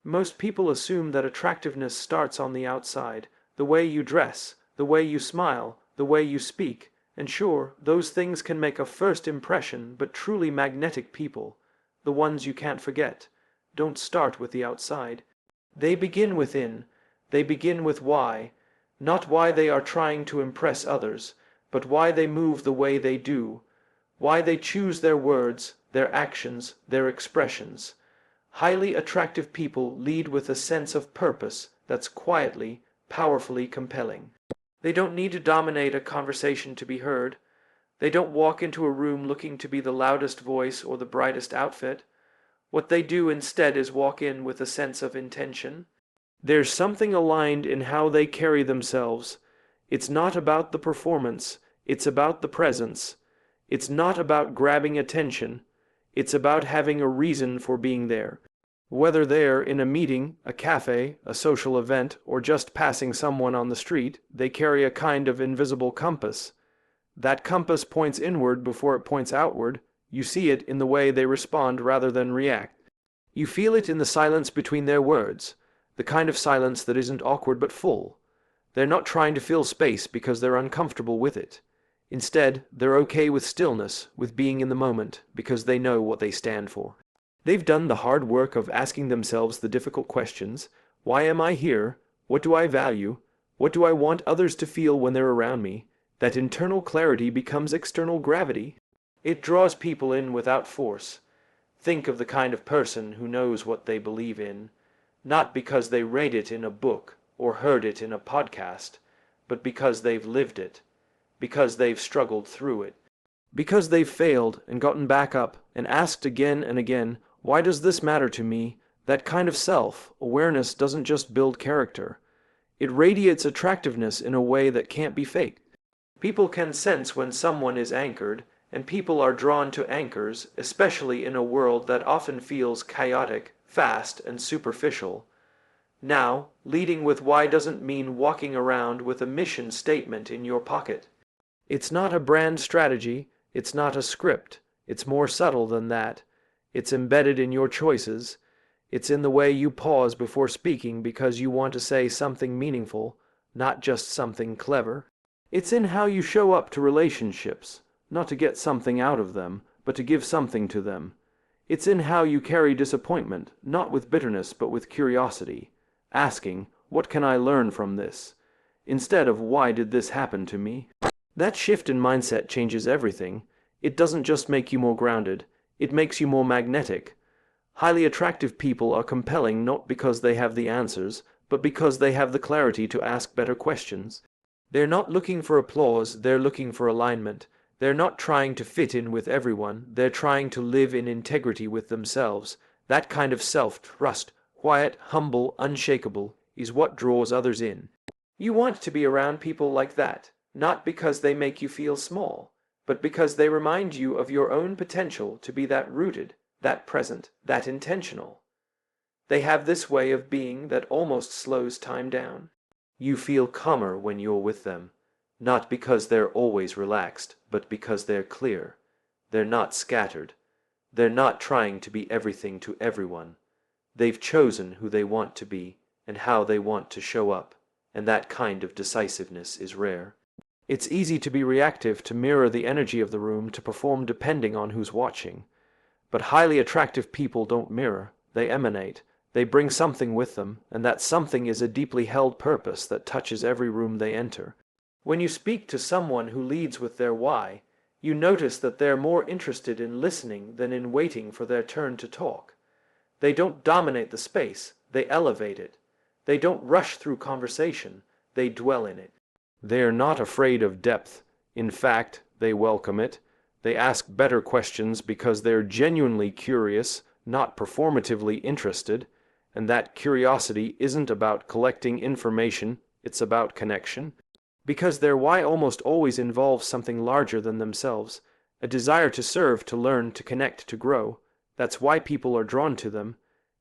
Most people assume that attractiveness starts on the outside, the way you dress, the way you smile, the way you speak, and sure, those things can make a first impression, but truly magnetic people, the ones you can't forget, don't start with the outside. They begin within. They begin with why, not why they are trying to impress others, but why they move the way they do, why they choose their words, their actions, their expressions. Highly attractive people lead with a sense of purpose that's quietly, powerfully compelling. They don't need to dominate a conversation to be heard. They don't walk into a room looking to be the loudest voice or the brightest outfit. What they do instead is walk in with a sense of intention. There's something aligned in how they carry themselves. It's not about the performance, it's about the presence. It's not about grabbing attention. It's about having a reason for being there. Whether they're in a meeting, a cafe, a social event, or just passing someone on the street, they carry a kind of invisible compass. That compass points inward before it points outward. You see it in the way they respond rather than react. You feel it in the silence between their words, the kind of silence that isn't awkward but full. They're not trying to fill space because they're uncomfortable with it. Instead, they're okay with stillness, with being in the moment, because they know what they stand for. They've done the hard work of asking themselves the difficult questions. Why am I here? What do I value? What do I want others to feel when they're around me? That internal clarity becomes external gravity. It draws people in without force. Think of the kind of person who knows what they believe in, not because they read it in a book or heard it in a podcast, but because they've lived it, because they've struggled through it, because they've failed and gotten back up and asked again and again, why does this matter to me? That kind of self-awareness doesn't just build character. It radiates attractiveness in a way that can't be faked. People can sense when someone is anchored, and people are drawn to anchors, especially in a world that often feels chaotic, fast, and superficial. Now, leading with why doesn't mean walking around with a mission statement in your pocket. It's not a brand strategy, it's not a script, it's more subtle than that. It's embedded in your choices. It's in the way you pause before speaking because you want to say something meaningful, not just something clever. It's in how you show up to relationships, not to get something out of them, but to give something to them. It's in how you carry disappointment, not with bitterness but with curiosity, asking, what can I learn from this? Instead of, why did this happen to me? That shift in mindset changes everything. It doesn't just make you more grounded, it makes you more magnetic. Highly attractive people are compelling not because they have the answers, but because they have the clarity to ask better questions. They're not looking for applause, they're looking for alignment. They're not trying to fit in with everyone, they're trying to live in integrity with themselves. That kind of self-trust, quiet, humble, unshakable, is what draws others in. You want to be around people like that, not because they make you feel small, but because they remind you of your own potential to be that rooted, that present, that intentional. They have this way of being that almost slows time down. You feel calmer when you're with them, not because they're always relaxed, but because they're clear. They're not scattered. They're not trying to be everything to everyone. They've chosen who they want to be and how they want to show up, and that kind of decisiveness is rare. It's easy to be reactive, to mirror the energy of the room, to perform depending on who's watching. But highly attractive people don't mirror, they emanate. They bring something with them, and that something is a deeply held purpose that touches every room they enter. When you speak to someone who leads with their why, you notice that they're more interested in listening than in waiting for their turn to talk. They don't dominate the space, they elevate it. They don't rush through conversation, they dwell in it. They're not afraid of depth. In fact, they welcome it. They ask better questions because they're genuinely curious, not performatively interested. And that curiosity isn't about collecting information, it's about connection. Because their why almost always involves something larger than themselves, a desire to serve, to learn, to connect, to grow. That's why people are drawn to them.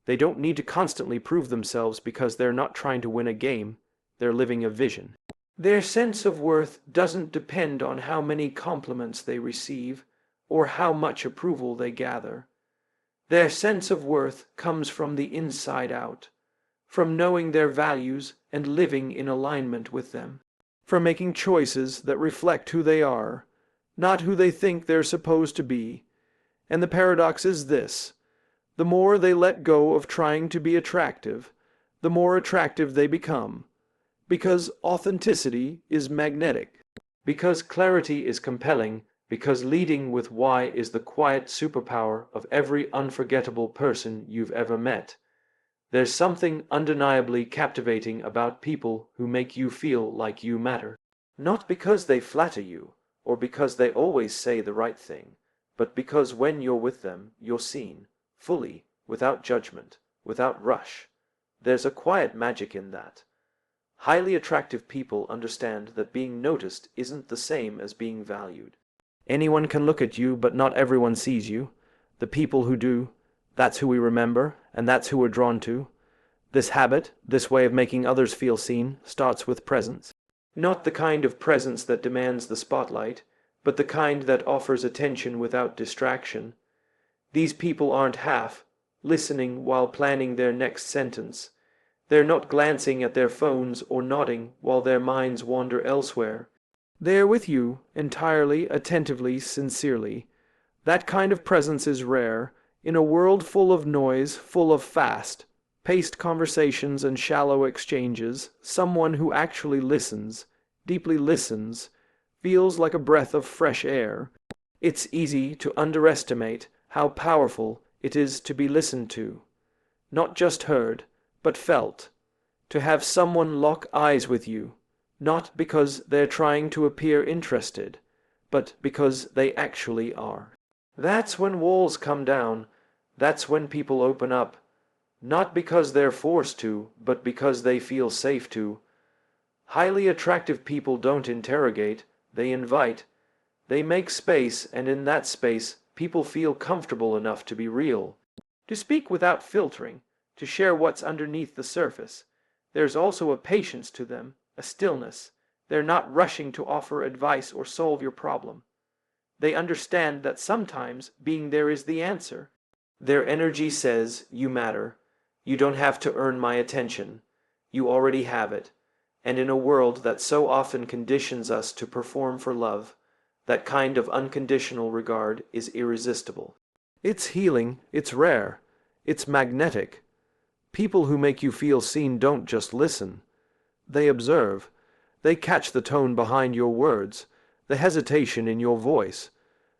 They don't need to constantly prove themselves because they're not trying to win a game, they're living a vision. Their sense of worth doesn't depend on how many compliments they receive or how much approval they gather. Their sense of worth comes from the inside out, from knowing their values and living in alignment with them, from making choices that reflect who they are, not who they think they're supposed to be. And the paradox is this: the more they let go of trying to be attractive, the more attractive they become, because authenticity is magnetic, because clarity is compelling, because leading with why is the quiet superpower of every unforgettable person you've ever met. There's something undeniably captivating about people who make you feel like you matter. Not because they flatter you, or because they always say the right thing, but because when you're with them, you're seen, fully, without judgment, without rush. There's a quiet magic in that. Highly attractive people understand that being noticed isn't the same as being valued. Anyone can look at you, but not everyone sees you. The people who do, that's who we remember, and that's who we're drawn to. This habit, this way of making others feel seen, starts with presence. Not the kind of presence that demands the spotlight, but the kind that offers attention without distraction. These people aren't half listening while planning their next sentence. They're not glancing at their phones or nodding while their minds wander elsewhere. They're with you, entirely, attentively, sincerely. That kind of presence is rare. In a world full of noise, full of fast-paced conversations and shallow exchanges, someone who actually listens, deeply listens, feels like a breath of fresh air. It's easy to underestimate how powerful it is to be listened to. Not just heard, but felt. To have someone lock eyes with you, not because they're trying to appear interested, but because they actually are. That's when walls come down. That's when people open up. Not because they're forced to, but because they feel safe to. Highly attractive people don't interrogate, they invite. They make space, and in that space, people feel comfortable enough to be real. To speak without filtering, to share what's underneath the surface. There's also a patience to them, a stillness. They're not rushing to offer advice or solve your problem. They understand that sometimes being there is the answer. Their energy says, you matter. You don't have to earn my attention. You already have it. And in a world that so often conditions us to perform for love, that kind of unconditional regard is irresistible. It's healing, it's rare, it's magnetic. People who make you feel seen don't just listen. They observe. They catch the tone behind your words, the hesitation in your voice,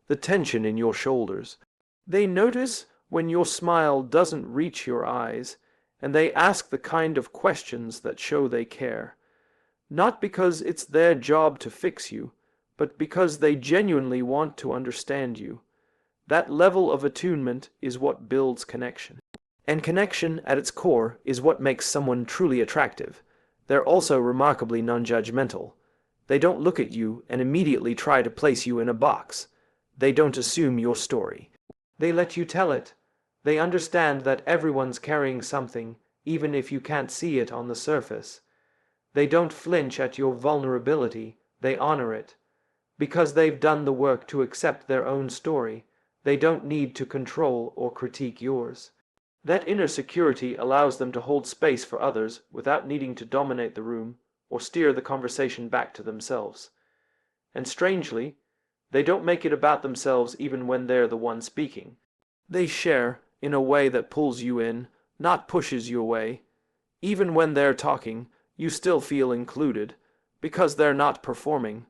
the tension in your shoulders. They notice when your smile doesn't reach your eyes, and they ask the kind of questions that show they care. Not because it's their job to fix you, but because they genuinely want to understand you. That level of attunement is what builds connection. And connection, at its core, is what makes someone truly attractive. They're also remarkably non-judgmental. They don't look at you and immediately try to place you in a box. They don't assume your story. They let you tell it. They understand that everyone's carrying something, even if you can't see it on the surface. They don't flinch at your vulnerability, they honor it. Because they've done the work to accept their own story, they don't need to control or critique yours. That inner security allows them to hold space for others without needing to dominate the room or steer the conversation back to themselves. And strangely, they don't make it about themselves even when they're the one speaking. They share in a way that pulls you in, not pushes you away. Even when they're talking, you still feel included, because they're not performing.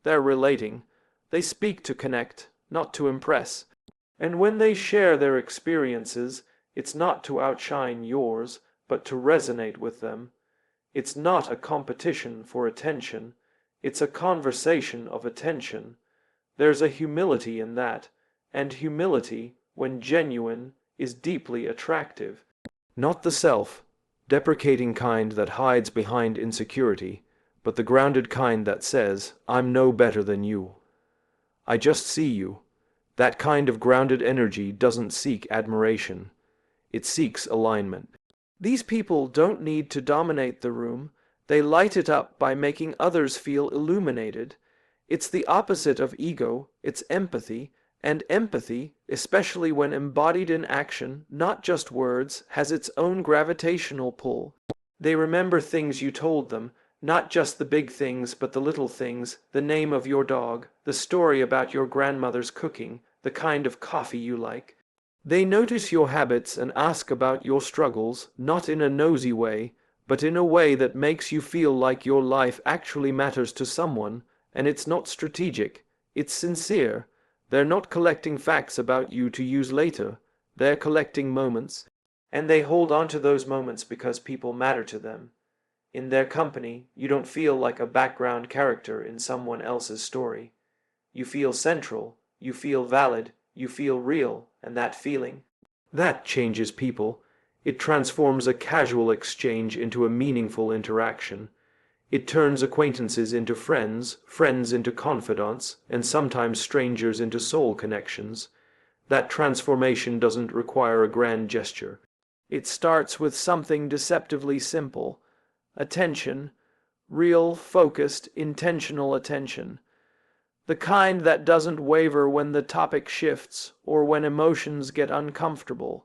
They're relating. They speak to connect, not to impress. And when they share their experiences, it's not to outshine yours, but to resonate with them. It's not a competition for attention. It's a conversation of attention. There's a humility in that, and humility, when genuine, is deeply attractive. Not the self-deprecating kind that hides behind insecurity, but the grounded kind that says, I'm no better than you. I just see you. That kind of grounded energy doesn't seek admiration. It seeks alignment. These people don't need to dominate the room. They light it up by making others feel illuminated. It's the opposite of ego. It's empathy, And empathy, especially when embodied in action, not just words, has its own gravitational pull. They remember things you told them, not just the big things, but the little things, the name of your dog, the story about your grandmother's cooking, the kind of coffee you like. They notice your habits and ask about your struggles, not in a nosy way, but in a way that makes you feel like your life actually matters to someone, and it's not strategic, it's sincere. They're not collecting facts about you to use later. They're collecting moments. And they hold on to those moments because people matter to them. In their company, you don't feel like a background character in someone else's story. You feel central, you feel valid, you feel real, and that feeling, that changes people. It transforms a casual exchange into a meaningful interaction. It turns acquaintances into friends, friends into confidants, and sometimes strangers into soul connections. That transformation doesn't require a grand gesture. It starts with something deceptively simple. Attention. Real, focused, intentional attention. The kind that doesn't waver when the topic shifts or when emotions get uncomfortable.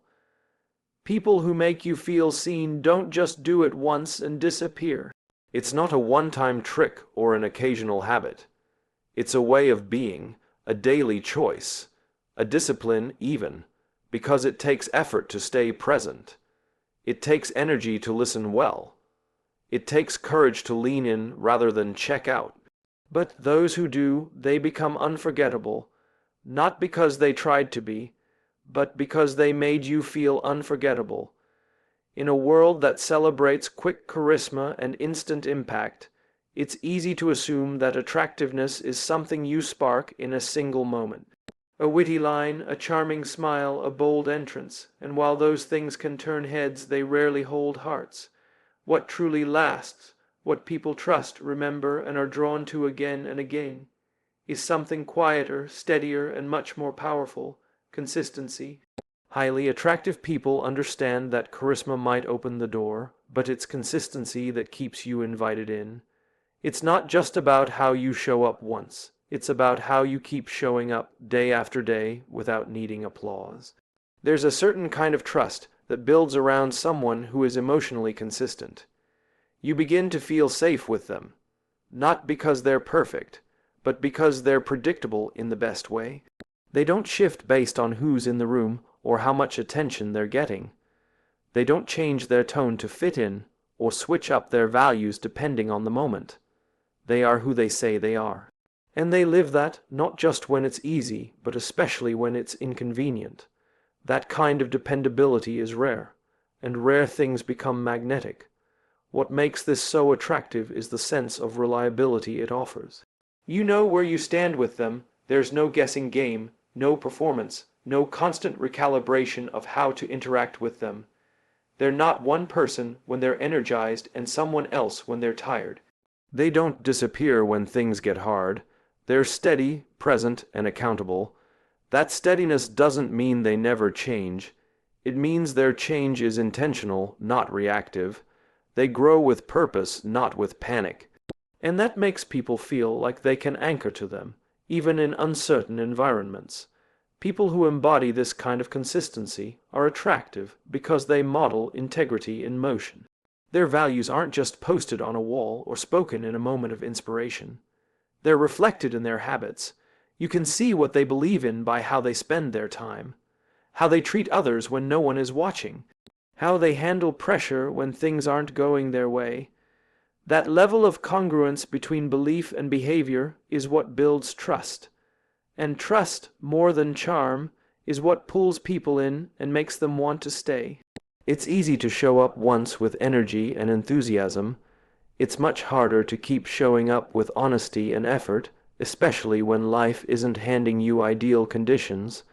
People who make you feel seen don't just do it once and disappear. It's not a one-time trick or an occasional habit. It's a way of being, a daily choice, a discipline even, because it takes effort to stay present. It takes energy to listen well. It takes courage to lean in rather than check out. But those who do, they become unforgettable, not because they tried to be, but because they made you feel unforgettable. In a world that celebrates quick charisma and instant impact, it's easy to assume that attractiveness is something you spark in a single moment. A witty line, a charming smile, a bold entrance, and while those things can turn heads, they rarely hold hearts. What truly lasts, what people trust, remember, and are drawn to again and again, is something quieter, steadier, and much more powerful: consistency. Highly attractive people understand that charisma might open the door, but it's consistency that keeps you invited in. It's not just about how you show up once. It's about how you keep showing up day after day without needing applause. There's a certain kind of trust that builds around someone who is emotionally consistent. You begin to feel safe with them, not because they're perfect, but because they're predictable in the best way. They don't shift based on who's in the room or how much attention they're getting. They don't change their tone to fit in or switch up their values depending on the moment. They are who they say they are. And they live that not just when it's easy, but especially when it's inconvenient. That kind of dependability is rare, and rare things become magnetic. What makes this so attractive is the sense of reliability it offers. You know where you stand with them. There's no guessing game, no performance, no constant recalibration of how to interact with them. They're not one person when they're energized and someone else when they're tired. They don't disappear when things get hard. They're steady, present, and accountable. That steadiness doesn't mean they never change. It means their change is intentional, not reactive. They grow with purpose, not with panic. And that makes people feel like they can anchor to them, even in uncertain environments. People who embody this kind of consistency are attractive because they model integrity in motion. Their values aren't just posted on a wall or spoken in a moment of inspiration. They're reflected in their habits. You can see what they believe in by how they spend their time, how they treat others when no one is watching, how they handle pressure when things aren't going their way. That level of congruence between belief and behavior is what builds trust. And trust, more than charm, is what pulls people in and makes them want to stay. It's easy to show up once with energy and enthusiasm. It's much harder to keep showing up with honesty and effort, especially when life isn't handing you ideal conditions.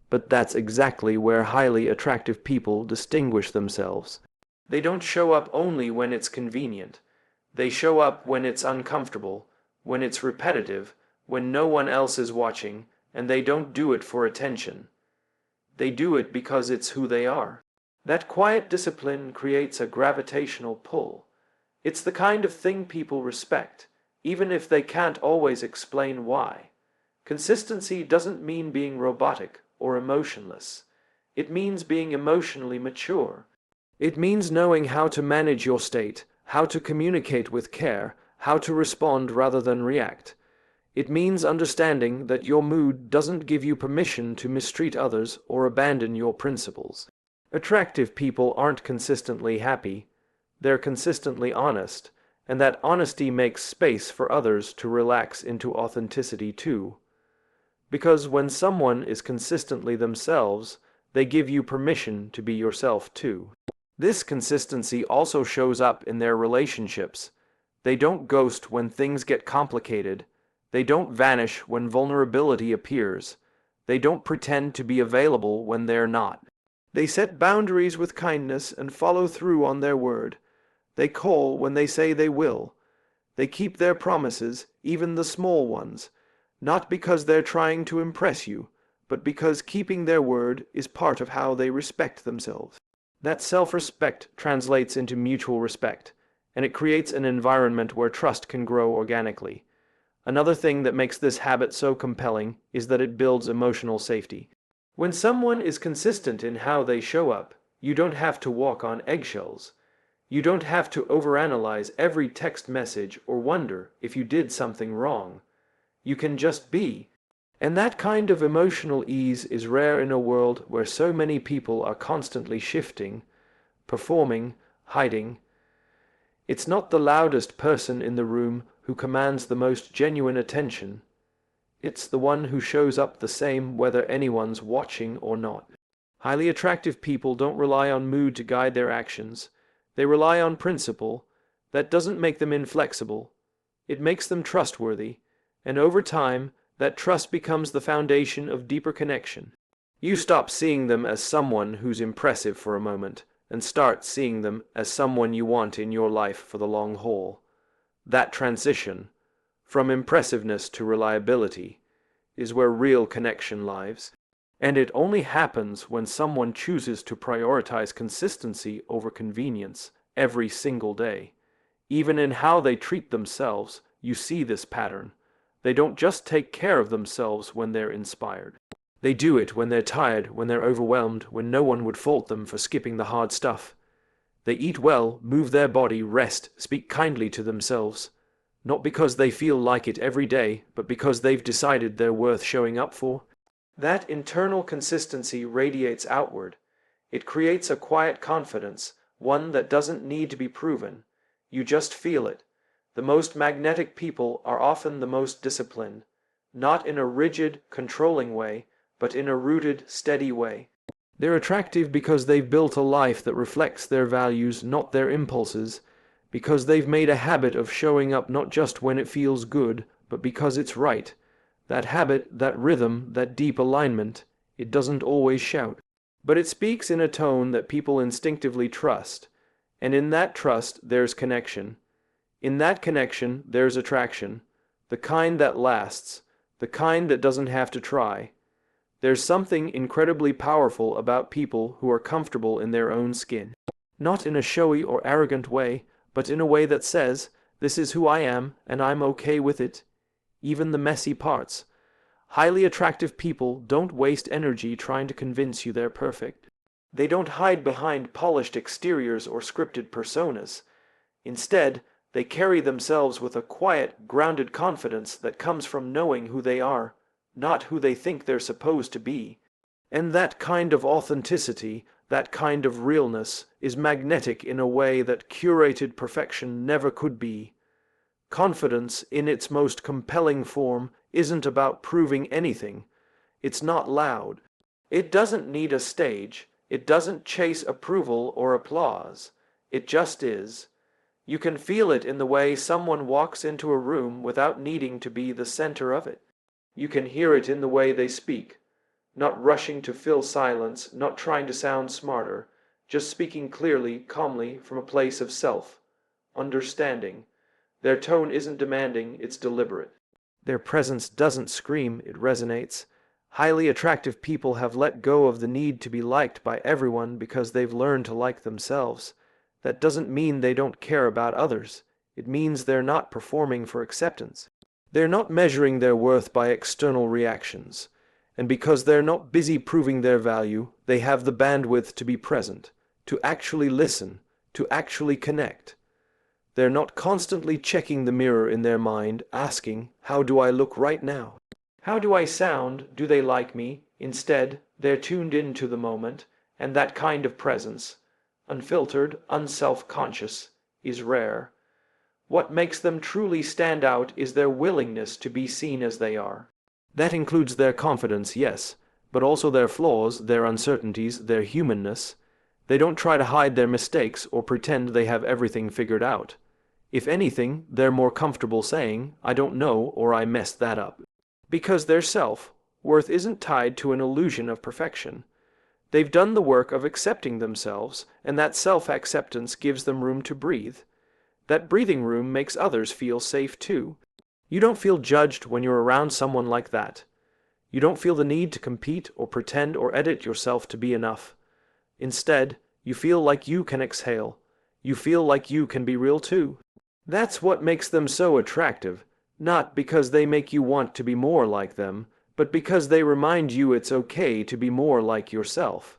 But that's exactly where highly attractive people distinguish themselves. They don't show up only when it's convenient. They show up when it's uncomfortable, when it's repetitive, when no one else is watching, and they don't do it for attention. They do it because it's who they are. That quiet discipline creates a gravitational pull. It's the kind of thing people respect, even if they can't always explain why. Consistency doesn't mean being robotic or emotionless. It means being emotionally mature. It means knowing how to manage your state, how to communicate with care, how to respond rather than react. It means understanding that your mood doesn't give you permission to mistreat others or abandon your principles. Attractive people aren't consistently happy, they're consistently honest, and that honesty makes space for others to relax into authenticity too. Because when someone is consistently themselves, they give you permission to be yourself too. This consistency also shows up in their relationships. They don't ghost when things get complicated. They don't vanish when vulnerability appears. They don't pretend to be available when they're not. They set boundaries with kindness and follow through on their word. They call when they say they will. They keep their promises, even the small ones, not because they're trying to impress you, but because keeping their word is part of how they respect themselves. That self-respect translates into mutual respect, and it creates an environment where trust can grow organically. Another thing that makes this habit so compelling is that it builds emotional safety. When someone is consistent in how they show up, you don't have to walk on eggshells. You don't have to overanalyze every text message or wonder if you did something wrong. You can just be. And that kind of emotional ease is rare in a world where so many people are constantly shifting, performing, hiding. It's not the loudest person in the room who commands the most genuine attention. It's the one who shows up the same whether anyone's watching or not. Highly attractive people don't rely on mood to guide their actions. They rely on principle. That doesn't make them inflexible. It makes them trustworthy. And over time, that trust becomes the foundation of deeper connection. You stop seeing them as someone who's impressive for a moment, and start seeing them as someone you want in your life for the long haul. That transition, from impressiveness to reliability, is where real connection lies. And it only happens when someone chooses to prioritize consistency over convenience every single day. Even in how they treat themselves, you see this pattern. They don't just take care of themselves when they're inspired. They do it when they're tired, when they're overwhelmed, when no one would fault them for skipping the hard stuff. They eat well, move their body, rest, speak kindly to themselves. Not because they feel like it every day, but because they've decided they're worth showing up for. That internal consistency radiates outward. It creates a quiet confidence, one that doesn't need to be proven. You just feel it. The most magnetic people are often the most disciplined, not in a rigid, controlling way, but in a rooted, steady way. They're attractive because they've built a life that reflects their values, not their impulses, because they've made a habit of showing up not just when it feels good, but because it's right. That habit, that rhythm, that deep alignment, it doesn't always shout. But it speaks in a tone that people instinctively trust, and in that trust there's connection. In that connection, there's attraction, the kind that lasts, the kind that doesn't have to try. There's something incredibly powerful about people who are comfortable in their own skin. Not in a showy or arrogant way, but in a way that says, this is who I am, and I'm okay with it. Even the messy parts. Highly attractive people don't waste energy trying to convince you they're perfect. They don't hide behind polished exteriors or scripted personas. Instead, they carry themselves with a quiet, grounded confidence that comes from knowing who they are, not who they think they're supposed to be. And that kind of authenticity, that kind of realness, is magnetic in a way that curated perfection never could be. Confidence, in its most compelling form, isn't about proving anything. It's not loud. It doesn't need a stage. It doesn't chase approval or applause. It just is. You can feel it in the way someone walks into a room without needing to be the center of it. You can hear it in the way they speak, not rushing to fill silence, not trying to sound smarter, just speaking clearly, calmly, from a place of understanding. Their tone isn't demanding, it's deliberate. Their presence doesn't scream, it resonates. Highly attractive people have let go of the need to be liked by everyone because they've learned to like themselves. That doesn't mean they don't care about others. It means they're not performing for acceptance. They're not measuring their worth by external reactions, and because they're not busy proving their value, they have the bandwidth to be present, to actually listen, to actually connect. They're not constantly checking the mirror in their mind, asking, "How do I look right now? How do I sound? Do they like me?" Instead, they're tuned into the moment, and that kind of presence, unfiltered, unself-conscious, is rare. What makes them truly stand out is their willingness to be seen as they are. That includes their confidence, yes, but also their flaws, their uncertainties, their humanness. They don't try to hide their mistakes or pretend they have everything figured out. If anything, they're more comfortable saying, "I don't know," or "I messed that up." Because their self-worth isn't tied to an illusion of perfection. They've done the work of accepting themselves, and that self-acceptance gives them room to breathe. That breathing room makes others feel safe too. You don't feel judged when you're around someone like that. You don't feel the need to compete or pretend or edit yourself to be enough. Instead, you feel like you can exhale. You feel like you can be real too. That's what makes them so attractive, not because they make you want to be more like them, but because they remind you it's okay to be more like yourself.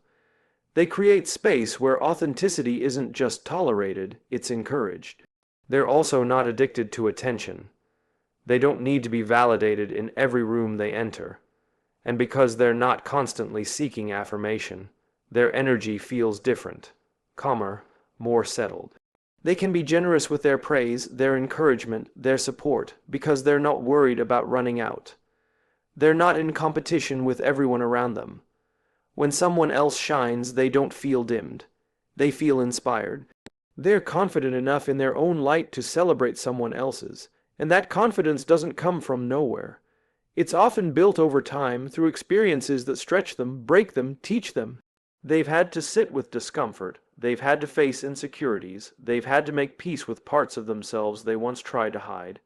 They create space where authenticity isn't just tolerated, it's encouraged. They're also not addicted to attention. They don't need to be validated in every room they enter. And because they're not constantly seeking affirmation, their energy feels different, calmer, more settled. They can be generous with their praise, their encouragement, their support, because they're not worried about running out. They're not in competition with everyone around them. When someone else shines, they don't feel dimmed. They feel inspired. They're confident enough in their own light to celebrate someone else's, and that confidence doesn't come from nowhere. It's often built over time through experiences that stretch them, break them, teach them. They've had to sit with discomfort, they've had to face insecurities, they've had to make peace with parts of themselves they once tried to hide.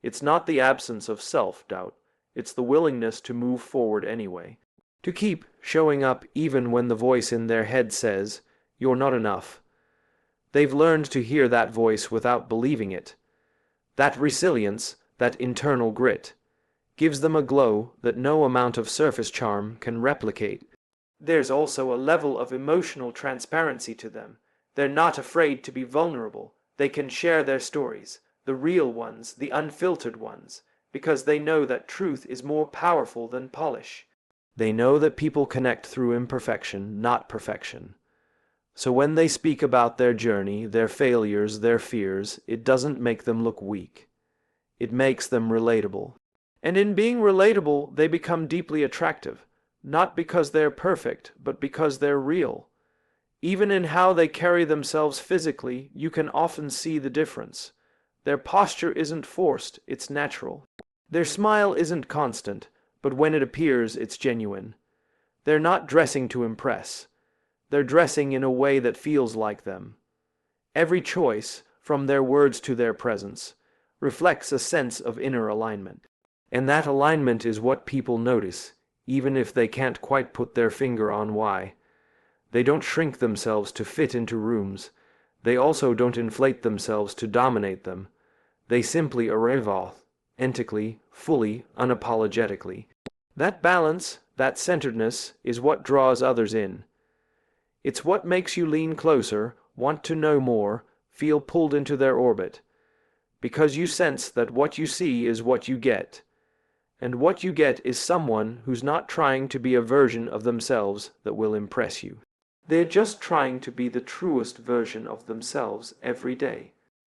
It's not the absence of self-doubt, it's the willingness to move forward anyway. To keep showing up even when the voice in their head says, "You're not enough." They've learned to hear that voice without believing it. That resilience, that internal grit, gives them a glow that no amount of surface charm can replicate. There's also a level of emotional transparency to them. They're not afraid to be vulnerable. They can share their stories, the real ones, the unfiltered ones, because they know that truth is more powerful than polish. They know that people connect through imperfection, not perfection. So when they speak about their journey, their failures, their fears, it doesn't make them look weak. It makes them relatable. And in being relatable, they become deeply attractive, not because they're perfect, but because they're real. Even in how they carry themselves physically, you can often see the difference. Their posture isn't forced, it's natural. Their smile isn't constant, but when it appears, it's genuine. They're not dressing to impress. They're dressing in a way that feels like them. Every choice, from their words to their presence, reflects a sense of inner alignment. And that alignment is what people notice, even if they can't quite put their finger on why. They don't shrink themselves to fit into rooms. They also don't inflate themselves to dominate them. They simply arrive authentically, fully, unapologetically. That balance, that centeredness, is what draws others in. It's what makes you lean closer, want to know more, feel pulled into their orbit. Because you sense that what you see is what you get. And what you get is someone who's not trying to be a version of themselves that will impress you. They're just trying to be the truest version of themselves every day.